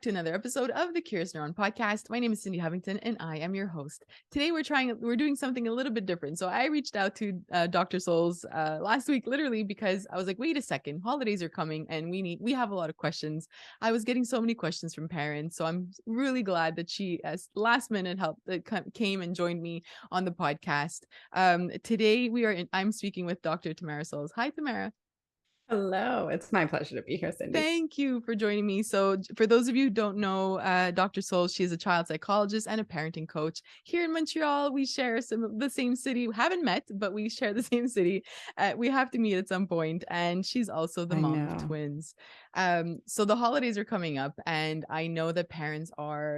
to another episode of the Curious Neuron podcast. My name is Cindy Hovington and I am your host. Today we're doing something a little bit different. So I reached out to Dr. Soles last week, literally because I was like, wait a second, holidays are coming and we have a lot of questions. I was getting so many questions from parents. So I'm really glad that she last minute came and joined me on the podcast. Today I'm speaking with Dr. Tamara Soles. Hi, Tamara. Hello, it's my pleasure to be here, Cindy. Thank you for joining me. So for those of you who don't know, Dr. Soles, she is a child psychologist and a parenting coach. Here in Montreal, we share some of the same city. We haven't met, but we share the same city. We have to meet at some point. And she's also the I mom of know. twins. So the holidays are coming up, and I know that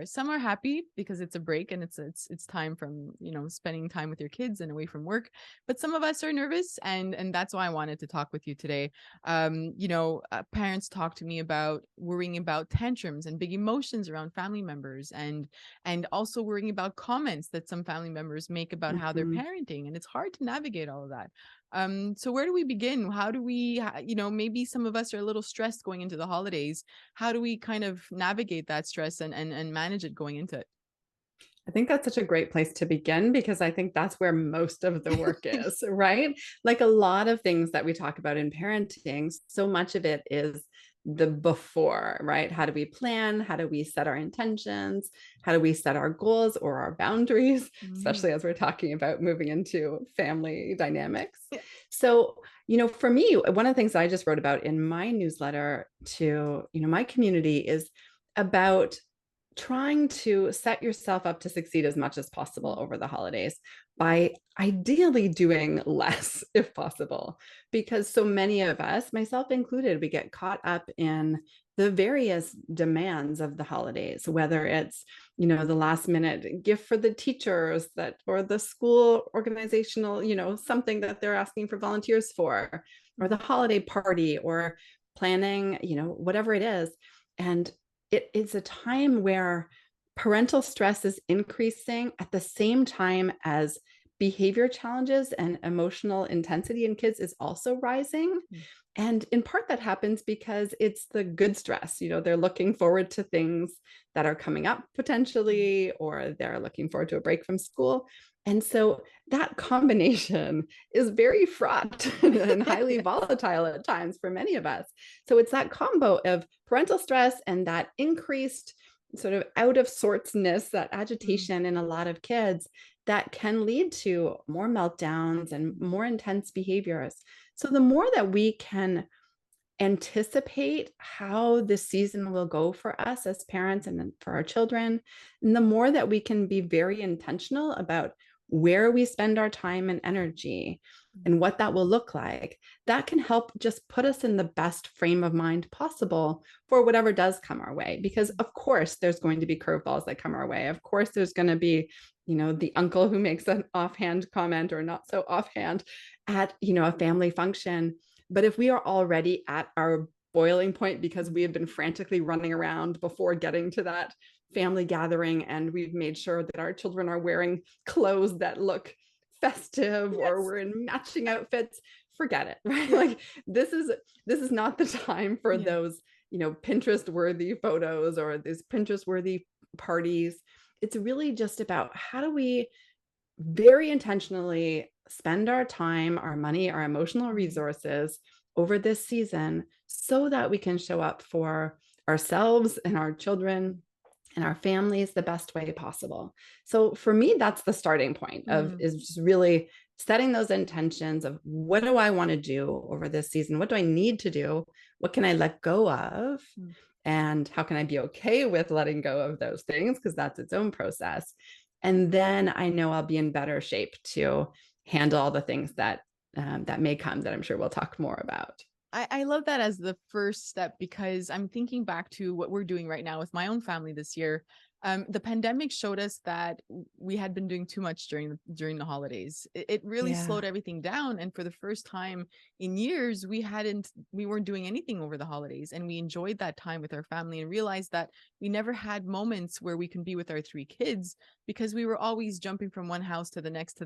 some are happy because it's a break and it's time from, spending time with your kids and away from work. But some of us are nervous, and that's why I wanted to talk with you today. Parents talk to me about worrying about tantrums and big emotions around family members, and also worrying about comments that some family members make about how they're Mhm. parenting, and it's hard to navigate all of that. So where do we begin? How do we, maybe some of us are a little stressed going into the holidays. How do we kind of navigate that stress and manage it going into it? I think that's such a great place to begin because I think that's where most of the work is, right? Like a lot of things that we talk about in parenting, so much of it is the before, right? How do we plan? How do we set our intentions? How do we set our goals or our boundaries, Mhm. especially as we're talking about moving into family dynamics? Yeah. So, for me, one of the things I just wrote about in my newsletter to, my community is about trying to set yourself up to succeed as much as possible over the holidays by ideally doing less if possible, because so many of us, myself included, we get caught up in the various demands of the holidays, whether it's the last minute gift for the teachers that, or the school organizational, something that they're asking for volunteers for, or the holiday party, or planning, whatever it is. And it is a time where parental stress is increasing at the same time as behavior challenges and emotional intensity in kids is also rising. Mm. And in part, that happens because it's the good stress. They're looking forward to things that are coming up potentially, or they're looking forward to a break from school. And so that combination is very fraught and highly volatile at times for many of us. So it's that combo of parental stress and that increased sort of out of sortsness, that Mm. agitation in a lot of kids that can lead to more meltdowns and more intense behaviors. So the more that we can anticipate how this season will go for us as parents and for our children, and the more that we can be very intentional about where we spend our time and energy and what that will look like, that can help just put us in the best frame of mind possible for whatever does come our way. Because of course there's going to be curveballs that come our way. Of course there's going to be, the uncle who makes an offhand comment or not so offhand at, a family function. But if we are already at our boiling point because we have been frantically running around before getting to that family gathering, and we've made sure that our children are wearing clothes that look festive, or Yes. we're in matching outfits, forget it, right? Yeah. Like this is not the time for Yeah. those, Pinterest worthy photos or these Pinterest worthy parties. It's really just about how do we very intentionally spend our time, our money, our emotional Mhm. resources over this season so that we can show up for ourselves and our children and our families the best way possible. So for me, that's the starting point of Mm. is just really setting those intentions of what do I want to do over this season? What do I need to do? What can I let go of? Mm. And how can I be okay with letting go of those things? Because that's its own process. And then I know I'll be in better shape to handle all the things that may come that I'm sure we'll talk more about. I love that as the first step because I'm thinking back to what we're doing right now with my own family this year. The pandemic showed us that we had been doing too much during the holidays. It really Yeah. slowed everything down, and for the first time in years, we weren't doing anything over the holidays, and we enjoyed that time with our family and realized that we never had moments where we can be with our three kids because we were always jumping from one house to the next,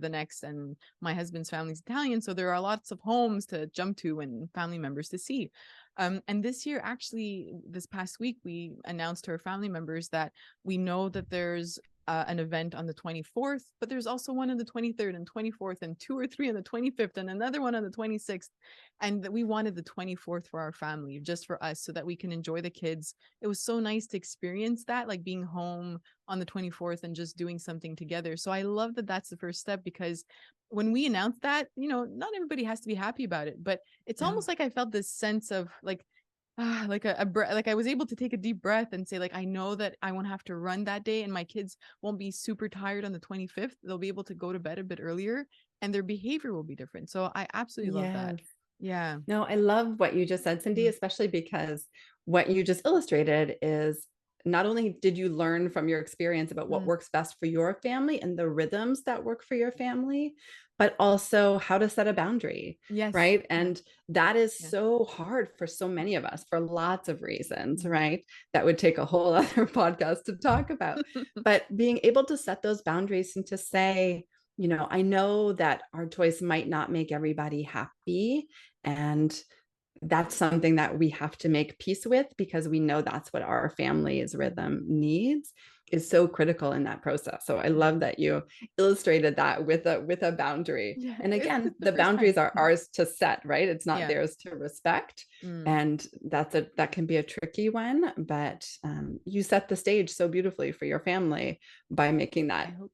and my husband's family's Italian, so there are lots of homes to jump to and family members to see. And this year, actually, this past week, we announced to our family members that we know that there's an event on the 24th, but there's also one on the 23rd and 24th, and two or three on the 25th, and another one on the 26th. And that we wanted the 24th for our family, just for us, so that we can enjoy the kids. It was so nice to experience that, like being home on the 24th and just doing something together. So I love that that's the first step, because when we announced that, not everybody has to be happy about it, but it's No. almost like I felt this sense of like, like a breath, like I was able to take a deep breath and say, like, I know that I won't have to run that day, and my kids won't be super tired on the 25th. They'll be able to go to bed a bit earlier, and their behavior will be different. So I absolutely love that. Yes. Yeah. No, I love what you just said, Cindy, Mm, especially because what you just illustrated is not only did you learn from your experience about what mm. works best for your family and the rhythms that work for your family, but also how to set a boundary, Yes. right? Yeah. And that is Yeah. so hard for so many of us for lots of reasons, Mhm. right? That would take a whole other podcast to talk about. But being able to set those boundaries and to say, I know that our choice might not make everybody happy, and that's something that we have to make peace with because we know that's what our family's Mm. rhythm needs, is so critical in that process. So I Yeah. love that you illustrated that with a boundary. Yeah. And again, It's the the first time. boundaries are ours to set, right? It's not Yeah. theirs to respect. Mm. And that can be a tricky one, but you set the stage so beautifully for your family by making I that. hope.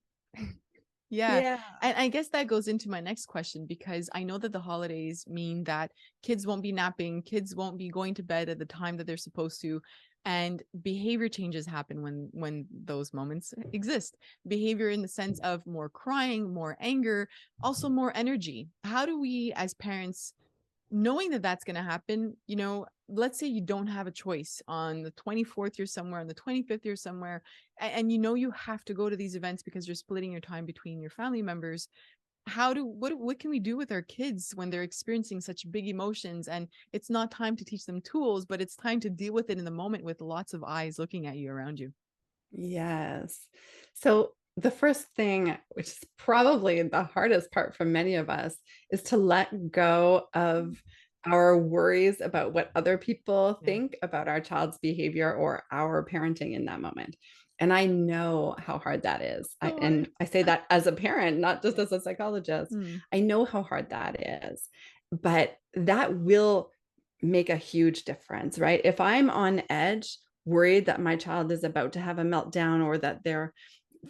Yeah. Yeah. And I guess that goes into my next question, because I know that the holidays mean that kids won't be napping, kids won't be going to bed at the time that they're supposed to, and behavior changes happen when those moments exist. Behavior in the sense of more crying, more anger, also more energy. How do we as parents, knowing that that's going to happen, let's say you don't have a choice on the 24th, you're somewhere, on the 25th, you're somewhere, and you have to go to these events because you're splitting your time between your family members. What can we do with our kids when they're experiencing such big emotions, and it's not time to teach them tools, but it's time to deal with it in the moment with lots of eyes looking at you around you? Yes. So the first thing, which is probably the hardest part for many of us, is to let go of our worries about what other people Yeah. think about our child's behavior or our parenting in that moment. And I know how hard that is. So hard. And I say that as a parent, not just Yeah. as a psychologist. Mm. I know how hard that is. But that will make a huge difference, right? If I'm on edge, worried that my child is about to have a meltdown or that they're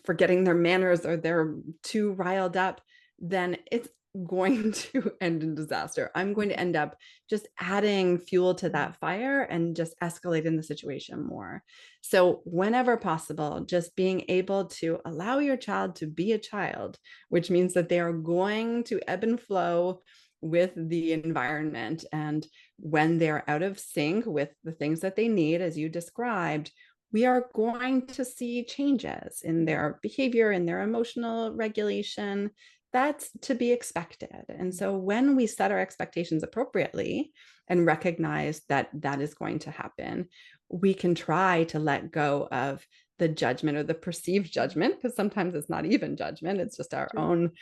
forgetting their manners or they're too riled up, then it's going to end in disaster. I'm going to end up just adding fuel to Mm. that fire and just escalating the situation more. So, whenever possible, just being able to allow your child to be a child, which means that they are going to ebb and flow with the environment. And when they're out of sync with the things that they need, as you described, we are going to see changes in their behavior, in their emotional regulation. That's to be expected. And so when we set our expectations appropriately and recognize that that is going to happen, we can try to let go of the judgment or the perceived judgment, because sometimes it's not even judgment, it's just our True. own,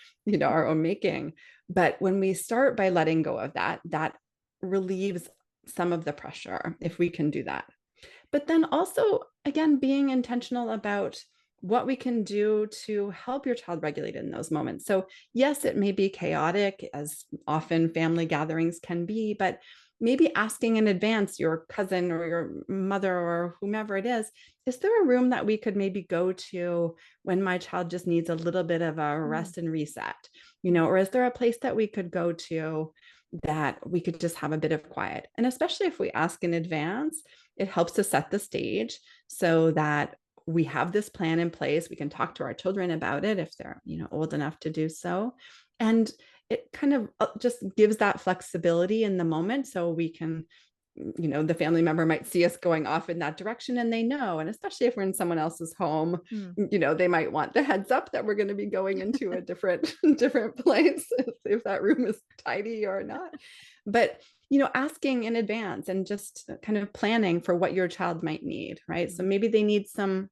our own making. But when we start by letting go of that, that relieves some of the pressure if we can do that. But then also, again, being intentional about what we can do to help your child regulate in those moments. So, yes, it may be chaotic, as often family gatherings can be, but maybe asking in advance your cousin or your mother or whomever it is there a room that we could maybe go to when my child just needs a little bit of a Mm. rest and reset? Or is there a place that we could go to that we could just have a bit of quiet? And especially if we ask in advance, it helps to set the stage so that we have this plan in place. We can talk to our children about it if they're, old enough to do so. And it kind of just gives that flexibility in the moment so we can, the family member might see us going off in that direction and they know. And especially if we're in someone else's home, Mm. they might want the heads up that we're going to be going into a different different place if that room is tidy or not. But asking in advance and just kind of planning for what your child might need, right? So Mm. maybe they need some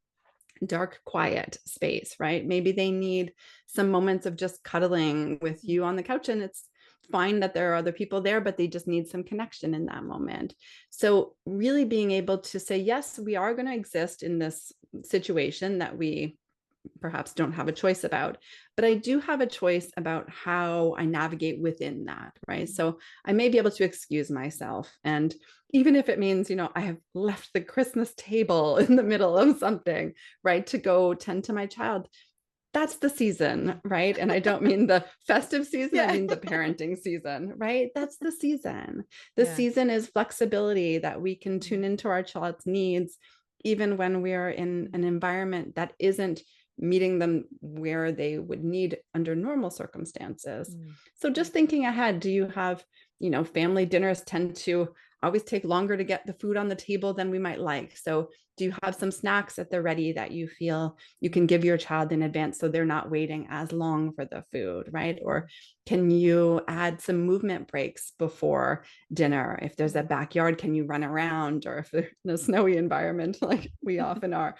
dark, quiet space, right? Maybe they need some moments of just cuddling with you on the couch, and it's fine that there are other people there, but they just need some connection in that moment. So really being able to say, yes, we are going to exist in this situation that we perhaps don't have a choice about, but I do have a choice about how I navigate within that, right? So I may be able to excuse myself. And even if it means, I have left the Christmas table in the middle of something, right, to go tend to my child, that's the season, right? And I don't mean the festive season, I Yeah. mean the parenting season, right? That's the season. The Yeah. season is flexibility, that we can tune into our child's needs, even when we are in an environment that isn't meeting them where they would need under normal circumstances. Mm. So just thinking ahead, do you have, family dinners tend to always take longer to get the food on the table than we might like. So do you have some snacks at the ready that you feel you can give your child in advance so they're not waiting as long for the food, right? Or can you add some movement breaks before dinner? If there's a backyard, can you run around? Or if they're in a snowy environment like we often are,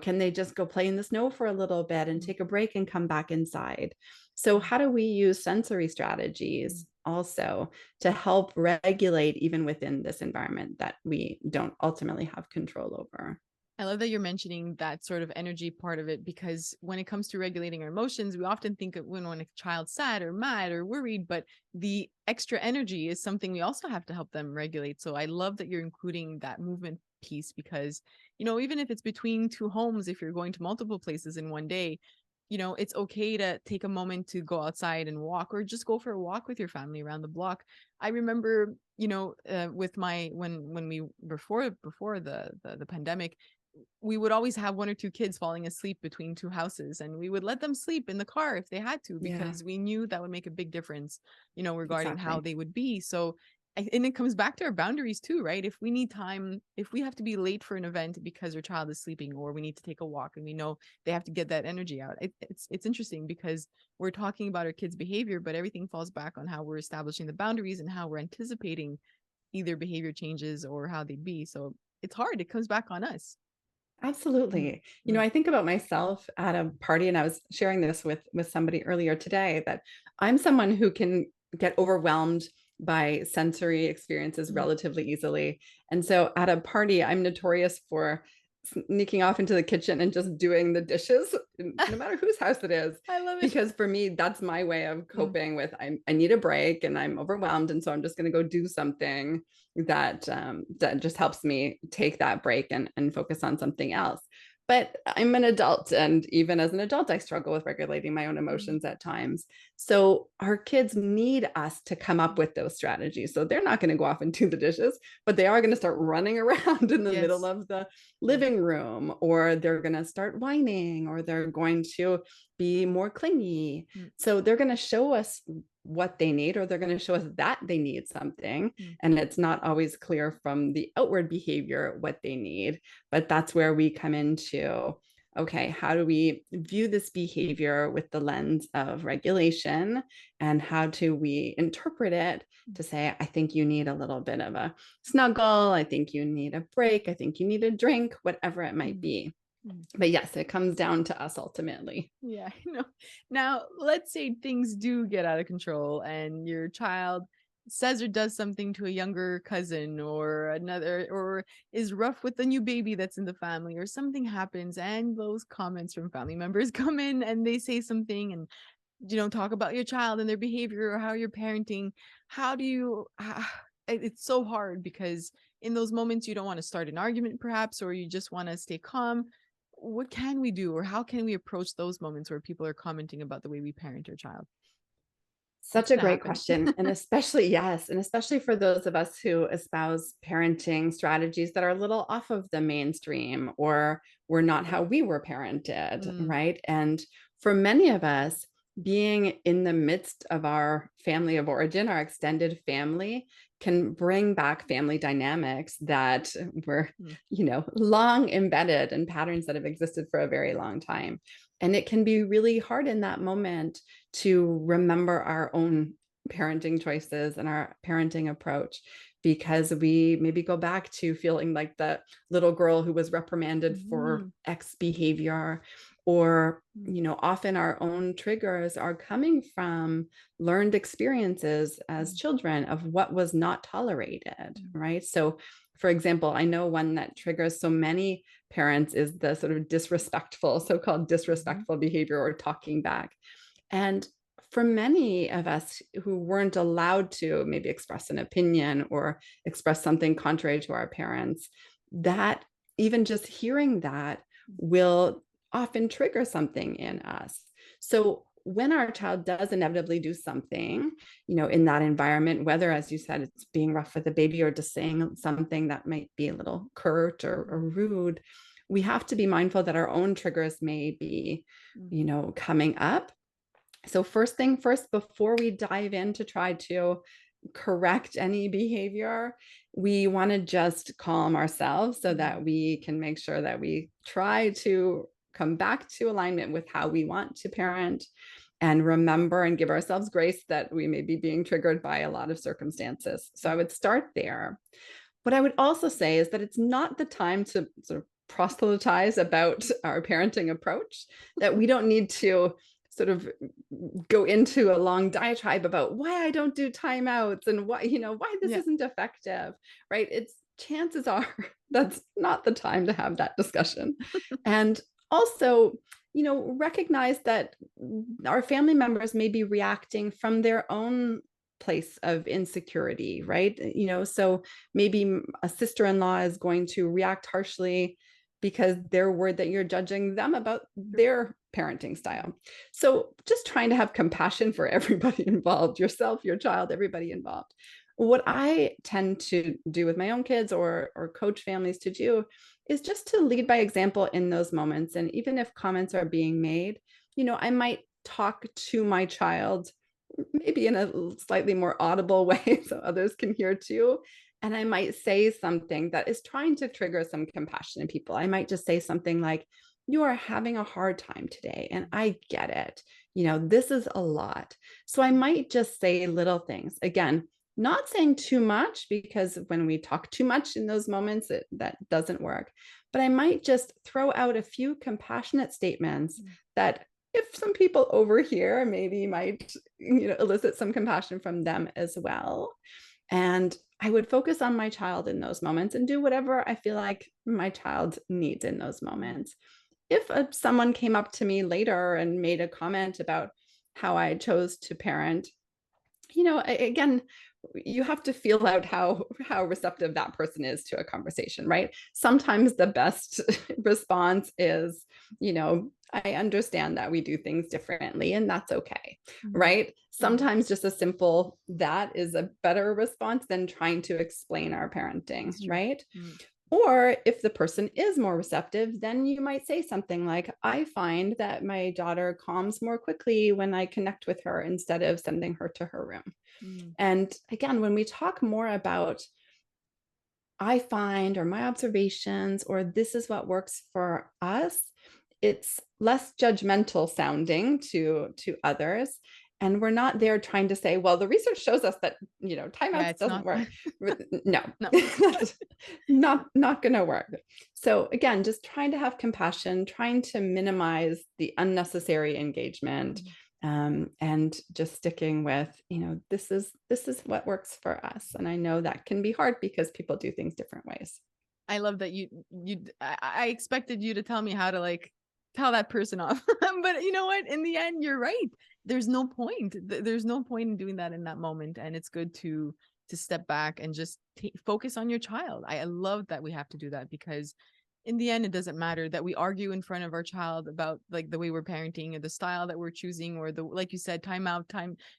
can they just go play in the snow for a little bit and take a break and come back inside? So how do we use sensory strategies also to help regulate even within this environment that we don't ultimately have control over? I love that you're mentioning that sort of energy part of it, because when it comes to regulating our emotions, we often think of when a child's sad or mad or worried, but the extra energy is something we also have to help them regulate. So I love that you're including that movement piece, because, even if it's between two homes, if you're going to multiple places in one day, it's okay to take a moment to go outside and walk, or just go for a walk with your family around the block. I remember, with my, when we, before the pandemic, we would always have one or two kids falling asleep between two houses, and we would let them sleep in the car if they had to, Yeah, because we knew that would make a big difference, regarding how exactly. they would be. So and it comes back to our boundaries too, right? If we need time, if we have to be late for an event because our child is sleeping, or we need to take a walk and we know they have to get that energy out, it's interesting, because we're talking about our kids' behavior, but everything falls back on how we're establishing the boundaries and how we're anticipating either behavior changes or how they'd be. So it's hard. It comes back on us. Absolutely. Mm. I think about myself at a party, and I was sharing this with somebody earlier today, that I'm someone who can get overwhelmed by sensory experiences Mm. relatively easily. And so at a party, I'm notorious for sneaking off into the kitchen and just doing the dishes, no matter whose house it is. I love it. Because for me, that's my way of Mm. coping with I need a break and I'm overwhelmed. And so I'm just going to go do something that just helps me take that break and focus on something else. But I'm an adult, and even as an adult, I struggle with regulating my own emotions at times. So our kids need us to come up with those strategies. So they're not going to go off and do the dishes, but they are going to start running around in the middle Yes. of the Yeah. living room, or they're going to start whining, or they're going to be more clingy. Mm. So they're going to show us what they need, or they're going to show us that they need something. Mm. And it's not always clear from the outward behavior what they need. But that's where we come into, okay, how do we view this behavior with the lens of regulation? And how do we interpret it to say, I think you need a little bit of a snuggle. I think you need a break. I think you need a drink, whatever it might Mm. be. Mm. But yes, it comes down to us ultimately. Yeah, Now, let's say things do get out of control and your child says or does something to a younger cousin or another, or is rough with the new baby that's in the family, or something happens and those comments from family members come in and they say something and, talk about your child and their behavior or how you're parenting. How do you, it's so hard, because in those moments you don't want to start an argument perhaps, or you just want to stay calm. What can we do, or how can we approach those moments where people are commenting about the way we parent our child? What's Such a going to great happen? question. And especially, yes, and especially for those of us who espouse parenting strategies that are a little off of the mainstream, or were not how we were parented, Mm. right? And for many of us, being in the midst of our family of origin, our extended family, can bring back family dynamics that were, Mm. long embedded in patterns that have existed for a very long time. And it can be really hard in that moment to remember our own parenting choices and our parenting approach, because we maybe go back to feeling like the little girl who was reprimanded for Mhm. X behavior, Or, often our own triggers are coming from learned experiences as children of what was not tolerated, right? So, for example, I know one that triggers so many parents is the sort of so-called disrespectful behavior or talking back. And for many of us who weren't allowed to maybe express an opinion or express something contrary to our parents, that even just hearing that will often trigger something in us. So when our child does inevitably do something, in that environment, whether, as you said, it's being rough with the baby or just saying something that might be a little curt or rude, we have to be mindful that our own triggers may be, coming up. So first thing first, before we dive in to try to correct any behavior, we want to just calm ourselves so that we can make sure that we try to come back to alignment with how we want to parent, and remember and give ourselves grace that we may be being triggered by a lot of circumstances. So I would start there. What I would also say is that it's not the time to sort of proselytize about our parenting approach, that we don't need to sort of go into a long diatribe about why I don't do timeouts and why this isn't effective, right? It's chances are that's not the time to have that discussion. And also, recognize that our family members may be reacting from their own place of insecurity, right? So maybe a sister-in-law is going to react harshly because they're worried that you're judging them about their parenting style. So just trying to have compassion for everybody involved, yourself, your child, everybody involved. What I tend to do with my own kids or coach families to do is just to lead by example in those moments. And even if comments are being made, I might talk to my child maybe in a slightly more audible way so others can hear too. And I might say something that is trying to trigger some compassion in people. I might just say something like, you are having a hard time today, and I get it. This is a lot. So I might just say little things. Again, not saying too much, because when we talk too much in those moments, that doesn't work. But I might just throw out a few compassionate statements that, if some people overhear, maybe might elicit some compassion from them as well. And I would focus on my child in those moments and do whatever I feel like my child needs in those moments. If someone came up to me later and made a comment about how I chose to parent, again, you have to feel out how receptive that person is to a conversation, right? Sometimes the best response is, I understand that we do things differently, and that's okay, right? Sometimes just a simple that is a better response than trying to explain our parenting, right? Or if the person is more receptive, then you might say something like, I find that my daughter calms more quickly when I connect with her instead of sending her to her room. And again, when we talk more about I find, or my observations, or this is what works for us, it's less judgmental sounding to others. And we're not there trying to say, well, the research shows us that, timeouts doesn't work. No, not going to work. So again, just trying to have compassion, trying to minimize the unnecessary engagement, and just sticking with, this is what works for us. And I know that can be hard because people do things different ways. I love that I expected you to tell me how to tell that person off. But you know what? In the end, you're right. There's no point. There's no point in doing that in that moment. And it's good to step back and just focus on your child. I love that we have to do that, because in the end, it doesn't matter that we argue in front of our child about the way we're parenting or the style that we're choosing, or like you said, time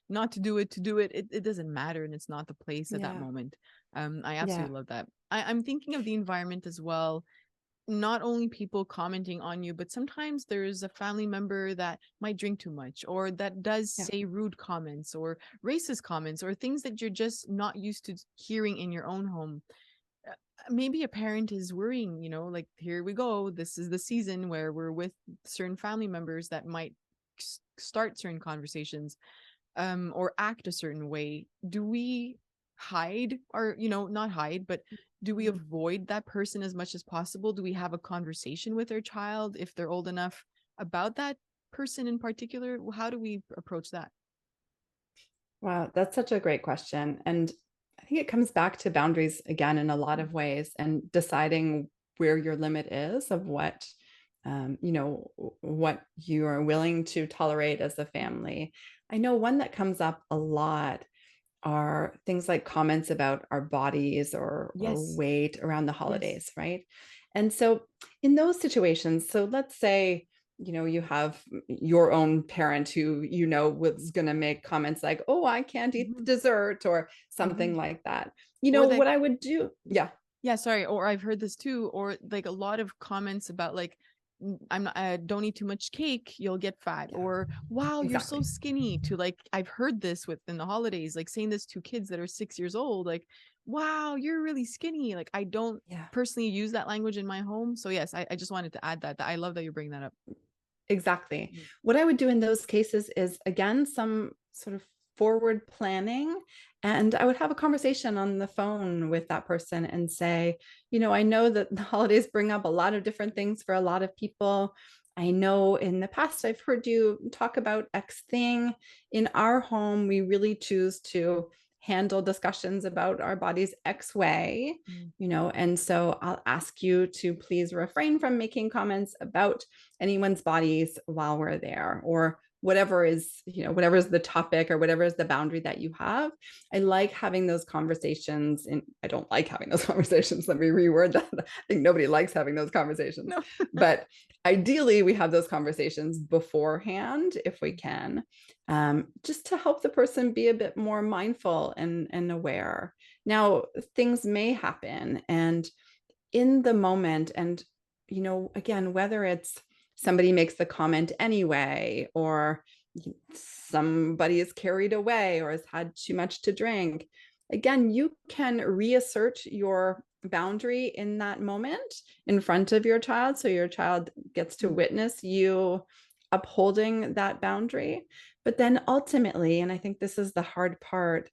not to do it, It doesn't matter. And it's not the place at that moment. I absolutely love that. I'm thinking of the environment as well. Not only people commenting on you, but sometimes there's a family member that might drink too much, or that does say rude comments or racist comments, or things that you're just not used to hearing in your own home. Maybe a parent is worrying, here we go. This is the season where we're with certain family members that might start certain conversations, or act a certain way. Do we hide, or, not hide, but do we avoid that person as much as possible? Do we have a conversation with our child if they're old enough, about that person in particular? How do we approach that? Wow, that's such a great question. And I think it comes back to boundaries again in a lot of ways and deciding where your limit is of what, what you are willing to tolerate as a family. I know one that comes up a lot are things like comments about our bodies or Yes. weight around the Yes. holidays, right? And so in those situations, so let's say, you have your own parent who was going to make comments like, "Oh, I can't eat the Mhm. dessert," or something Mhm. like that. Or like, What I would do, yeah, yeah, sorry. Or I've heard this too, or like a lot of comments about like, I'm not, I don't eat too much cake, you'll get fat. yeah, Or wow, you're so exactly. skinny. To like, I've heard this within the holidays, like saying this to kids that are 6 years old, like, wow, you're really skinny. Like, I don't Yeah. personally use that language in my home. So yes, I just wanted to add that I love that you're bringing that up. Exactly. Mhm. What I would do in those cases is, again, some sort of forward planning. And I would have a conversation on the phone with that person and say, I know that the holidays bring up a lot of different things for a lot of people. I know in the past I've heard you talk about X thing. In our home, we really choose to handle discussions about our bodies X way, Mm. and so I'll ask you to please refrain from making comments about anyone's bodies while we're there, or whatever is the topic or whatever is the boundary that you have. I like having those conversations, and I don't like having those conversations. Let me reword that. I think nobody likes having those conversations, No. but ideally we have those conversations beforehand if we can, just to help the person be a bit more mindful and aware. Now, things may happen, and in the moment, and again, whether it's somebody makes the comment anyway, or somebody is carried away or has had too much to drink, again, you can reassert your boundary in that moment in front of your child, so your child gets to Mm. witness you upholding that boundary. But then ultimately, and I think this is the hard part,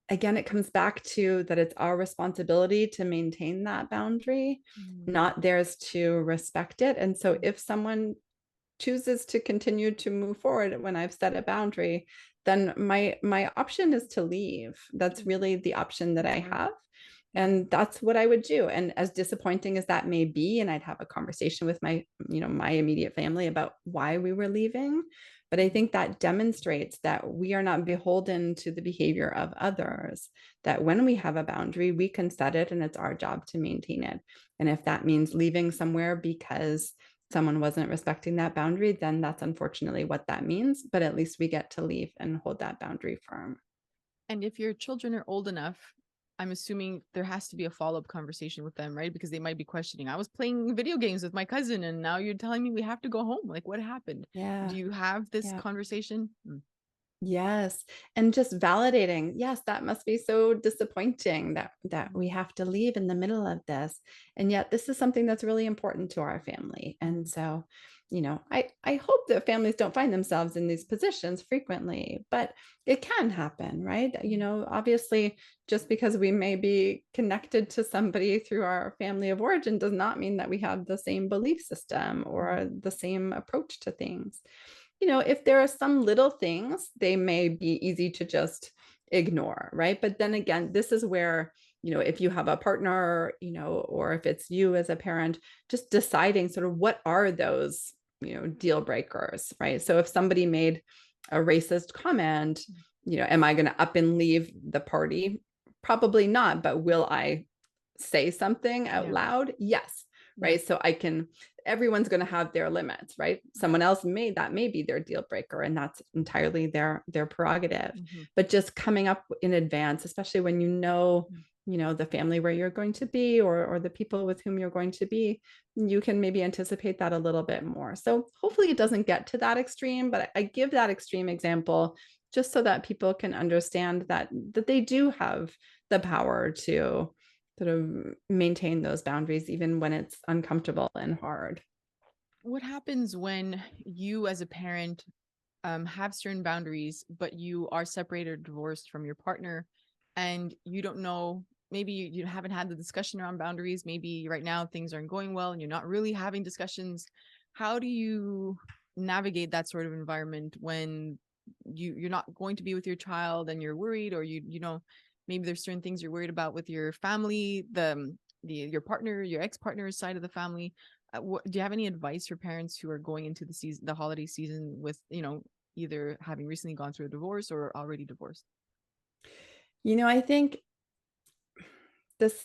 again, it comes back to that it's our responsibility to maintain that boundary, Mm. not theirs to respect it. And so Mm. if someone chooses to continue to move forward when I've set a boundary, then my option is to leave. That's Mm. really the option that That's I hard. have. Mm. And that's what I would do. And as disappointing as that may be, and I'd have a conversation with my immediate family about why we were leaving. But I Mm. think that demonstrates that we are not beholden to the behavior of others, that when we have a boundary, we can set it and it's our job to maintain it. And if that means leaving somewhere because someone wasn't respecting that boundary, then that's unfortunately what that means. But at least we get to leave and hold that boundary firm. And if your children are old enough, I'm assuming there has to be a follow-up conversation with them, right? Because they might be questioning, I was playing video games with my cousin and now you're telling me we have to go home. Like, what happened? Do Yeah. you have this Yeah. conversation? Mm. Yes. And just validating, yes, that must be so disappointing that we have to leave in the middle of this. And yet this is something that's really important to our family. And Mm. so, I hope that families don't find themselves in these positions frequently, but it can happen, right? Mm. Obviously, just because we may be connected to somebody through our family of origin does not mean that we have the same belief system Mm. or the same approach to things. If there are some little things, they may be easy to just ignore, right? But then again, this is where, if you have a partner, or if it's you as a parent, just deciding sort of what are those, deal breakers, right? So if somebody made a racist comment, am I going to up and leave the party? Probably not, but will I say something out Yeah. loud? Yes. Yeah. Right. So everyone's going to have their limits, right? Someone else that may be their deal breaker, and that's entirely their prerogative. Mm-hmm. But just coming up in advance, especially when the family where you're going to be, or the people with whom you're going to be, you can maybe anticipate that a little bit more. So hopefully it doesn't get to that extreme, but I give that extreme example just so that people can understand that they do have the power to sort of maintain those boundaries even when it's uncomfortable and hard. What happens when you as a parent have certain boundaries, but you are separated or divorced from your partner and you don't know, maybe you haven't had the discussion around boundaries. Maybe right now things aren't going well and you're not really having discussions. how do you navigate that sort of environment when you're not going to be with your child and you're worried, or you know, maybe there's certain things you're worried about with your family, your partner, your ex-partner's side of the family. Do you have any advice for parents who are going into the holiday season with, you know, either having recently gone through a divorce or already divorced? I think this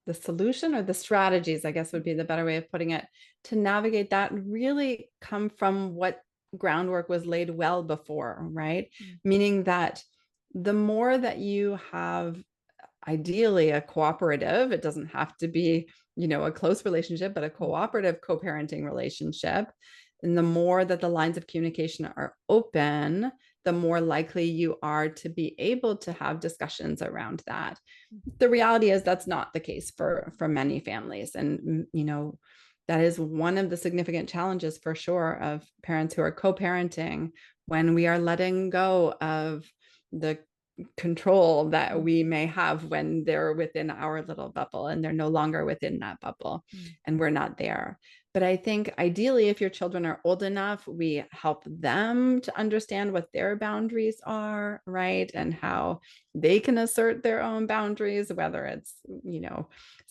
the solution, or the strategies, I guess would be the better way of putting it, to navigate that really come from what groundwork was laid well before, right? Meaning that the more that you have, ideally, a cooperative, it doesn't have to be, a close relationship, but a cooperative co-parenting relationship. And the more that the lines of communication are open, the more likely you are to be able to have discussions around that. The reality is that's not the case for many families. And, that is one of the significant challenges, for sure, of parents who are co-parenting, when we are letting go of the control that we may have when they're within our little bubble and they're no longer within that bubble and we're not there. But I think ideally, if your children are old enough, we help them to understand what their boundaries are, right? And how they can assert their own boundaries, whether it's,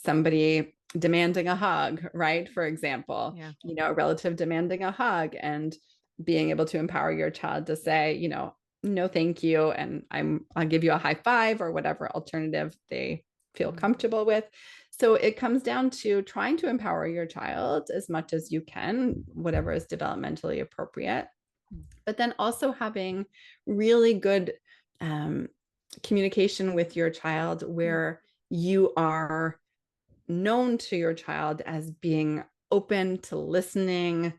somebody demanding a hug, right? For example, a relative demanding a hug, and being able to empower your child to say, no, thank you. And I'll give you a high five, or whatever alternative they feel comfortable with. So it comes down to trying to empower your child as much as you can, whatever is developmentally appropriate, but then also having really good communication with your child, where you are known to your child as being open to listening,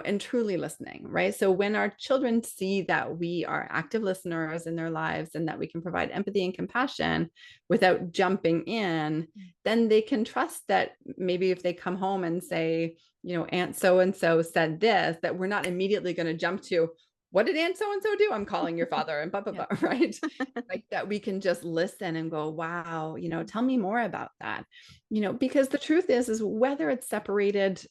and truly listening, right? So when our children see that we are active listeners in their lives and that we can provide empathy and compassion without jumping in, then they can trust that maybe if they come home and say, Aunt so-and-so said this, that we're not immediately going to jump to, what did Aunt so-and-so do? I'm calling your father and blah, blah, blah, right? Like that we can just listen and go, wow, tell me more about that. Because the truth is whether it's separated,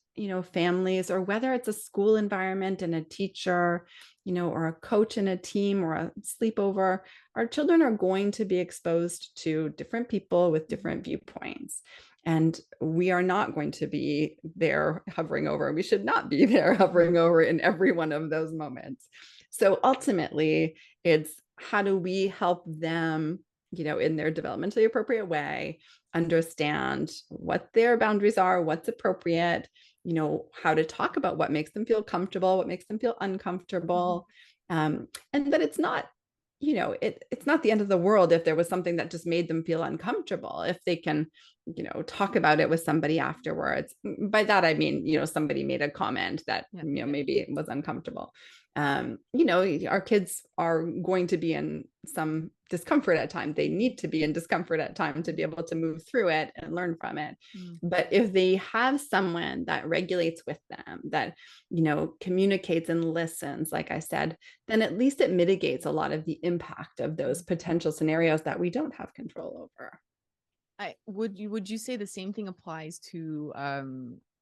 families, or whether it's a school environment and a teacher, or a coach and a team, or a sleepover, our children are going to be exposed to different people with different viewpoints. And we are not going to be there hovering over. We should not be there hovering over in every one of those moments. So ultimately, it's how do we help them, in their developmentally appropriate way, understand what their boundaries are, what's appropriate, how to talk about what makes them feel comfortable, what makes them feel uncomfortable. And that it's not, it's not the end of the world if there was something that just made them feel uncomfortable, if they can, talk about it with somebody afterwards. By that, I mean, somebody made a comment that, maybe it was uncomfortable. Our kids are going to be in some discomfort at times. They need to be in discomfort at times to be able to move through it and learn from it. But if they have someone that regulates with them, that, communicates and listens, like I said, then at least it mitigates a lot of the impact of those potential scenarios that we don't have control over. Would you say the same thing applies to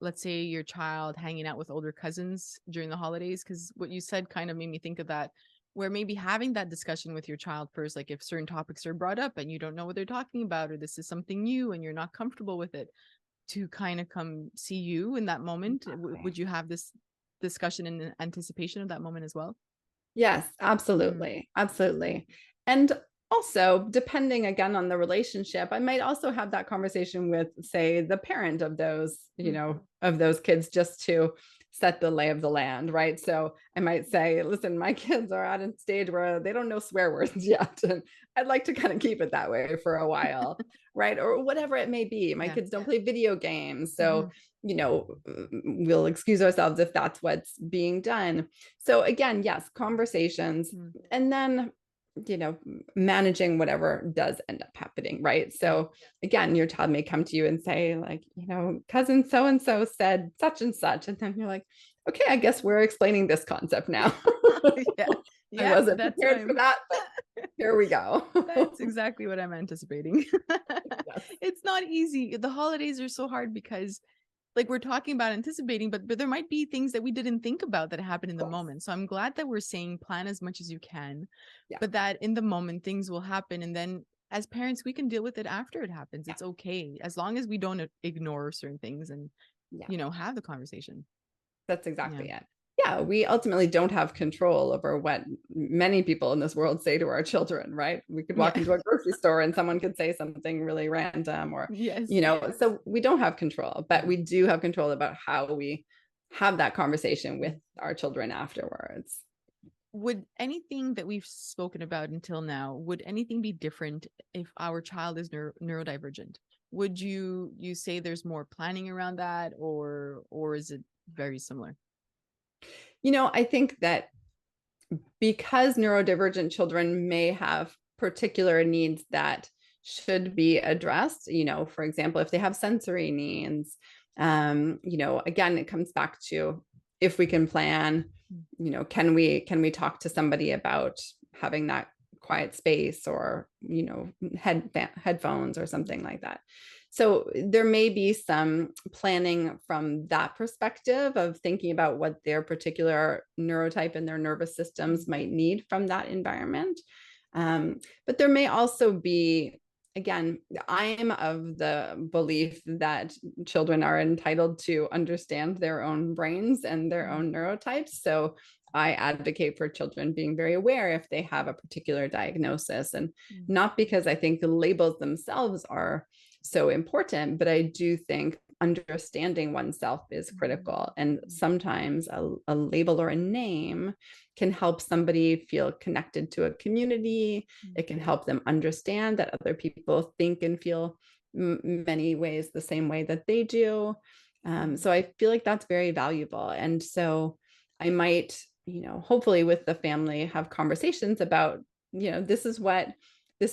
let's say your child hanging out with older cousins during the holidays? Because what you said kind of made me think of that, where maybe having that discussion with your child first, like if certain topics are brought up and you don't know what they're talking about, or this is something new and you're not comfortable with it, to kind of come see you in that moment. Would you have this discussion in anticipation of that moment as well? Yes, absolutely. Absolutely. And also, depending again on the relationship, I might also have that conversation with, say, the parent of those, of those kids, just to set the lay of the land, right? So I might say, listen, my kids are at a stage where they don't know swear words yet. And I'd like to kind of keep it that way for a while, right? Or whatever it may be. My kids don't play video games. So, we'll excuse ourselves if that's what's being done. So again, yes, conversations, and then, managing whatever does end up happening, right? So again, your child may come to you and say, like, cousin so-and-so said such and such. And then you're like, okay, I guess we're explaining this concept now. I wasn't prepared for that, but here we go. That's exactly what I'm anticipating. It's not easy. The holidays are so hard because like we're talking about anticipating, but there might be things that we didn't think about that happen in Of the course. moment. So I'm glad that we're saying plan as much as you can, Yeah. but that in the moment things will happen, and then as parents we can deal with it after it happens. Yeah. It's okay as long as we don't ignore certain things and Yeah. have the conversation. That's Yeah. exactly it. Yeah, we ultimately don't have control over what many people in this world say to our children, right? We could Yeah. walk into a grocery store and someone could say something really random or, Yes. so we don't have control, but Yeah. we do have control about how we have that conversation with our children afterwards. Would anything that we've spoken about until now, would anything be different if our child is neurodivergent? Would you say there's more planning around that, or is it very similar? I think that because neurodivergent children may have particular needs that should be addressed, for example, if they have sensory needs, again, it comes back to if we can plan, can we talk to somebody about having that quiet space or, headphones or something like that. So there may be some planning from that perspective of thinking about what their particular neurotype and their nervous systems might need from that environment. But there may also be, again, I'm of the belief that children are entitled to understand their own brains and their own neurotypes. So I advocate for children being very aware if they have a particular diagnosis, and not because I think the labels themselves are so important, but I do think understanding oneself is critical. And sometimes a label or a name can help somebody feel connected to a community. It can help them understand that other people think and feel many ways the same way that they do. So I feel like that's very valuable. And so I might, hopefully with the family have conversations about, this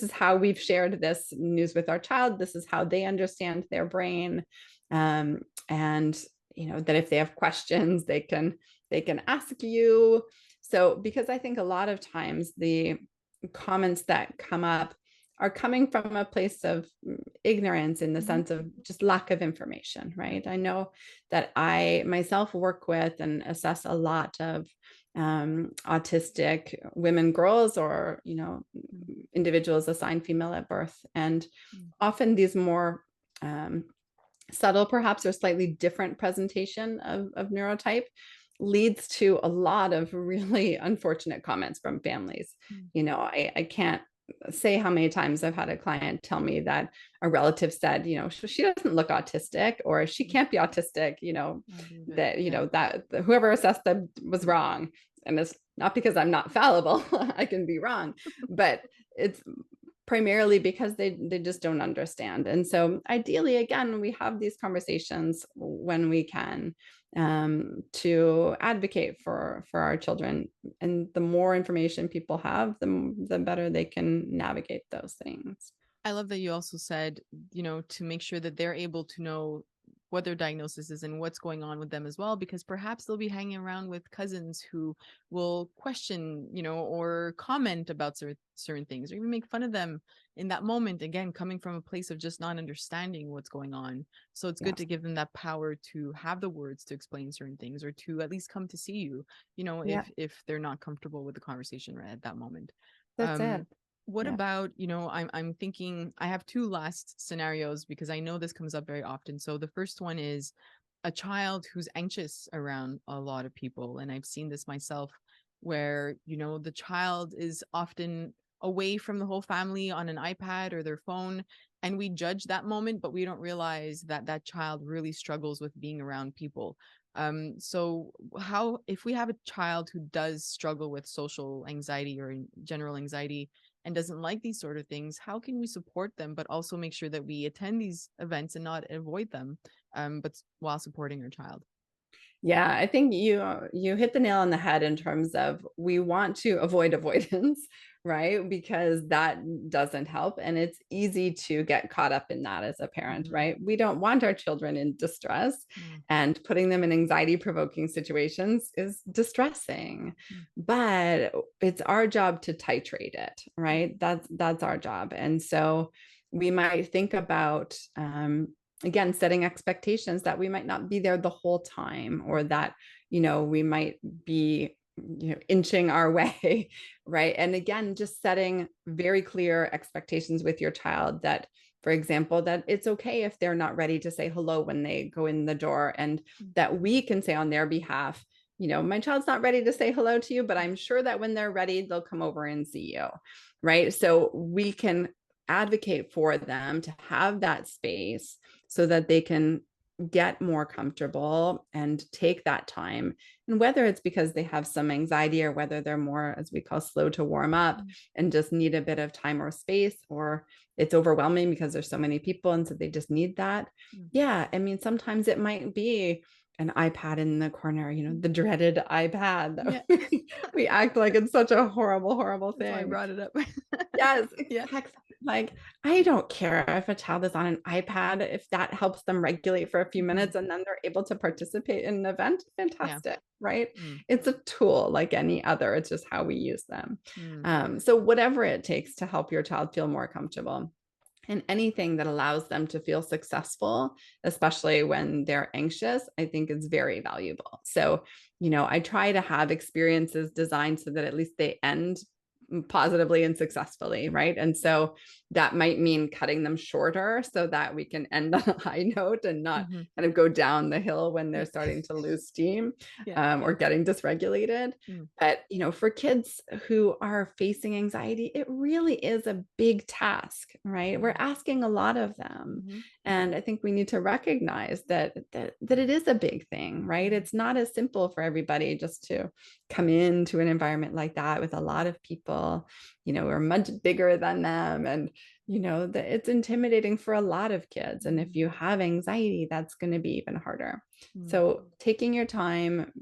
is how we've shared this news with our child. This is how they understand their brain. And that if they have questions, they can ask you. So because I think a lot of times the comments that come up are coming from a place of ignorance in the sense of just lack of information, right? I know that I myself work with and assess a lot of autistic women, girls, or individuals assigned female at birth, and often these more subtle, perhaps, or slightly different presentation of neurotype leads to a lot of really unfortunate comments from families. I can't say how many times I've had a client tell me that a relative said, she doesn't look autistic, or she can't be autistic, that, that whoever assessed them was wrong. And it's not because I'm not fallible, I can be wrong, but it's primarily because they just don't understand. And so ideally, again, we have these conversations when we can, to advocate for our children. And the more information people have, the better they can navigate those things. I love that you also said, to make sure that they're able to know what their diagnosis is and what's going on with them as well, because perhaps they'll be hanging around with cousins who will question, or comment about certain things, or even make fun of them in that moment, again, coming from a place of just not understanding what's going on. So it's good Yes. to give them that power to have the words to explain certain things, or to at least come to see you, Yeah, if they're not comfortable with the conversation right at that moment. that's it. What Yeah. about, I'm thinking I have two last scenarios because I know this comes up very often. So the first one is a child who's anxious around a lot of people. And I've seen this myself where, the child is often away from the whole family on an iPad or their phone. And we judge that moment, but we don't realize that that child really struggles with being around people. So how, if we have a child who does struggle with social anxiety or general anxiety, and doesn't like these sort of things, how can we support them, but also make sure that we attend these events and not avoid them, but while supporting our child? Yeah, I think you hit the nail on the head in terms of we want to avoid avoidance, right? Because that doesn't help. And it's easy to get caught up in that as a parent, right? We don't want our children in distress, Mm. and putting them in anxiety provoking situations is distressing. But it's our job to titrate it, right? That's our job. And so we might think about again, setting expectations that we might not be there the whole time, or that, we might be, inching our way, right? And again, just setting very clear expectations with your child that, for example, that it's okay if they're not ready to say hello when they go in the door, and that we can say on their behalf, my child's not ready to say hello to you, but I'm sure that when they're ready, they'll come over and see you, right? So we can advocate for them to have that space so that they can get more comfortable and take that time. And whether it's because they have some anxiety, or whether they're more, as we call, slow to warm up and just need a bit of time or space, or it's overwhelming because there's so many people and so they just need that. Yeah, I mean, sometimes it might be an iPad in the corner, the dreaded iPad that we act like it's such a horrible, horrible thing. That's why I brought it up. Yes, exactly. Like, I don't care if a child is on an iPad, if that helps them regulate for a few minutes and then they're able to participate in an event, fantastic, right? It's a tool like any other. It's just how we use them. So whatever it takes to help your child feel more comfortable, and anything that allows them to feel successful, especially when they're anxious, I think is very valuable. So, I try to have experiences designed so that at least they end positively and successfully, right? And so that might mean cutting them shorter so that we can end on a high note and not kind of go down the hill when they're starting to lose steam, or getting dysregulated. But, for kids who are facing anxiety, it really is a big task, right? We're asking a lot of them. And I think we need to recognize that it is a big thing, right? It's not as simple for everybody just to come into an environment like that with a lot of people, who are much bigger than them. And, that it's intimidating for a lot of kids. And if you have anxiety, that's going to be even harder. So taking your time,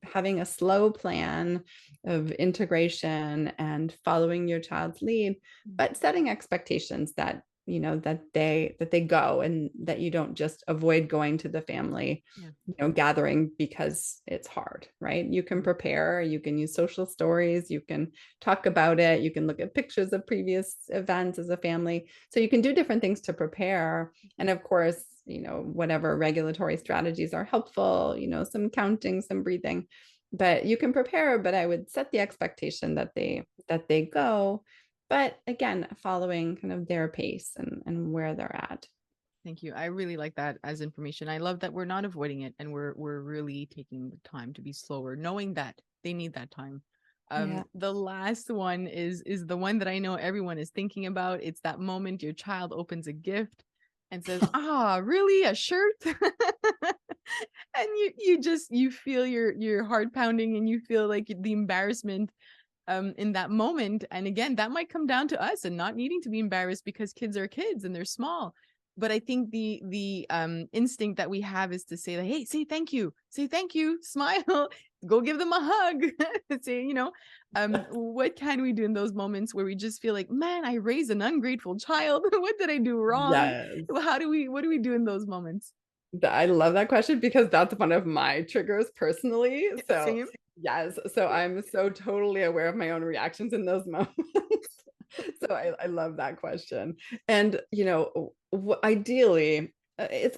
having a slow plan of integration and following your child's lead, but setting expectations that, that they go, and that you don't just avoid going to the family, gathering because it's hard, right? You can prepare, you can use social stories, you can talk about it, you can look at pictures of previous events as a family. So you can do different things to prepare. And of course, whatever regulatory strategies are helpful, some counting, some breathing, but you can prepare. But I would set the expectation that they go, but again, following kind of their pace and where they're at. Thank you. I really like that as information. I love that we're not avoiding it, and we're really taking the time to be slower, knowing that they need that time. The last one is the one that I know everyone is thinking about. It's that moment your child opens a gift and says, "Ah, really? A shirt?" And you feel your heart pounding, and you feel like the embarrassment in that moment. And again, that might come down to us and not needing to be embarrassed, because kids are kids and they're small. But I think the instinct that we have is to say, like, hey, say thank you, smile, go give them a hug. Say, what can we do in those moments where we just feel like, man, I raised an ungrateful child. What did I do wrong? Yes. What do we do in those moments? I love that question, because that's one of my triggers personally. So Same. yes, so I'm so totally aware of my own reactions in those moments. So I love that question. And, ideally,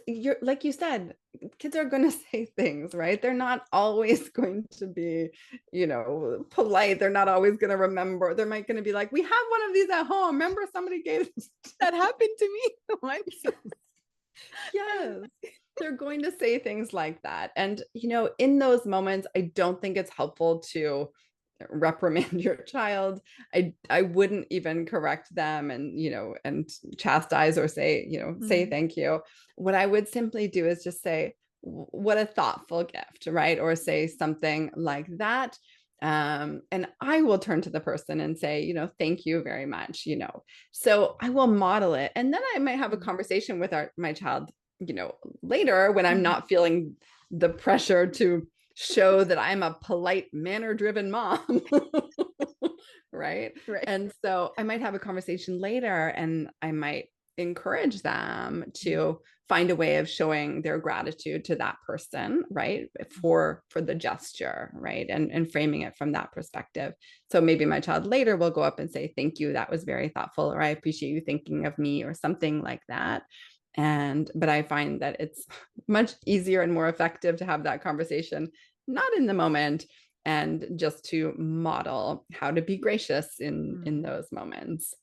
you're like you said, kids are going to say things, right? They're not always going to be, polite. They're not always going to remember. They're might going to be like, we have one of these at home. Remember, somebody gave this. That happened to me once. Yes. They're going to say things like that. And, in those moments, I don't think it's helpful to reprimand your child. I wouldn't even correct them and chastise or say, say thank you. What I would simply do is just say, what a thoughtful gift, right? Or say something like that. And I will turn to the person and say, thank you very much, So I will model it. And then I might have a conversation with my child, later, when I'm not feeling the pressure to show that I'm a polite, manner-driven mom. Right? And so I might have a conversation later, and I might encourage them to find a way of showing their gratitude to that person, right? For the gesture, right? And framing it from that perspective. So maybe my child later will go up and say, thank you, that was very thoughtful, or I appreciate you thinking of me, or something like that. But I find that it's much easier and more effective to have that conversation, not in the moment, and just to model how to be gracious in those moments.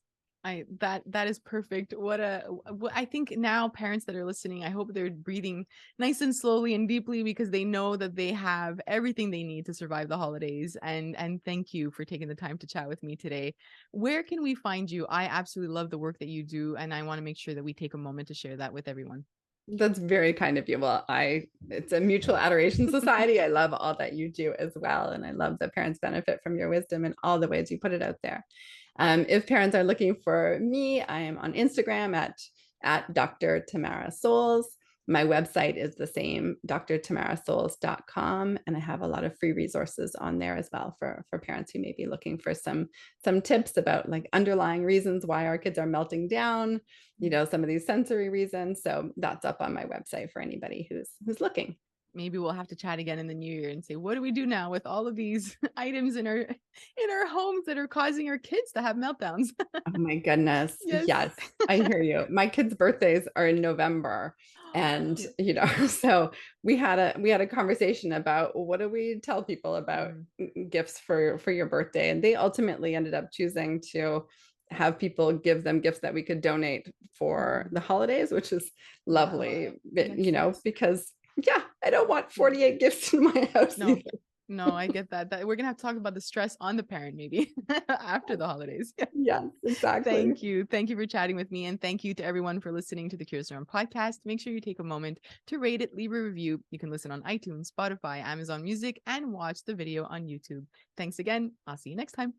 That is perfect. I think now parents that are listening, I hope they're breathing nice and slowly and deeply, because they know that they have everything they need to survive the holidays. And thank you for taking the time to chat with me today. Where can we find you? I absolutely love the work that you do, and I want to make sure that we take a moment to share that with everyone. That's very kind of you. Well, it's a mutual adoration society. I love all that you do as well. And I love that parents benefit from your wisdom and all the ways you put it out there. If parents are looking for me, I am on Instagram at Dr. Tamara Soles. My website is the same, drtamarasoles.com. And I have a lot of free resources on there as well for parents who may be looking for some tips about like underlying reasons why our kids are melting down, some of these sensory reasons. So that's up on my website for anybody who's looking. Maybe we'll have to chat again in the new year and say, what do we do now with all of these items in our homes that are causing our kids to have meltdowns? Oh my goodness. Yes. Yes, I hear you. My kids' birthdays are in November. And, so we had a conversation about what do we tell people about gifts for your birthday. And they ultimately ended up choosing to have people give them gifts that we could donate for the holidays, which is lovely, because I don't want 48 gifts in my house either. No, I get that. We're gonna have to talk about the stress on the parent maybe after the holidays. Yes, exactly. Thank you for chatting with me, and thank you to everyone for listening to the Curious Neuron podcast. Make sure you take a moment to rate it, leave a review. You can listen on iTunes, Spotify, Amazon Music, and watch the video on YouTube. Thanks again. I'll see you next time.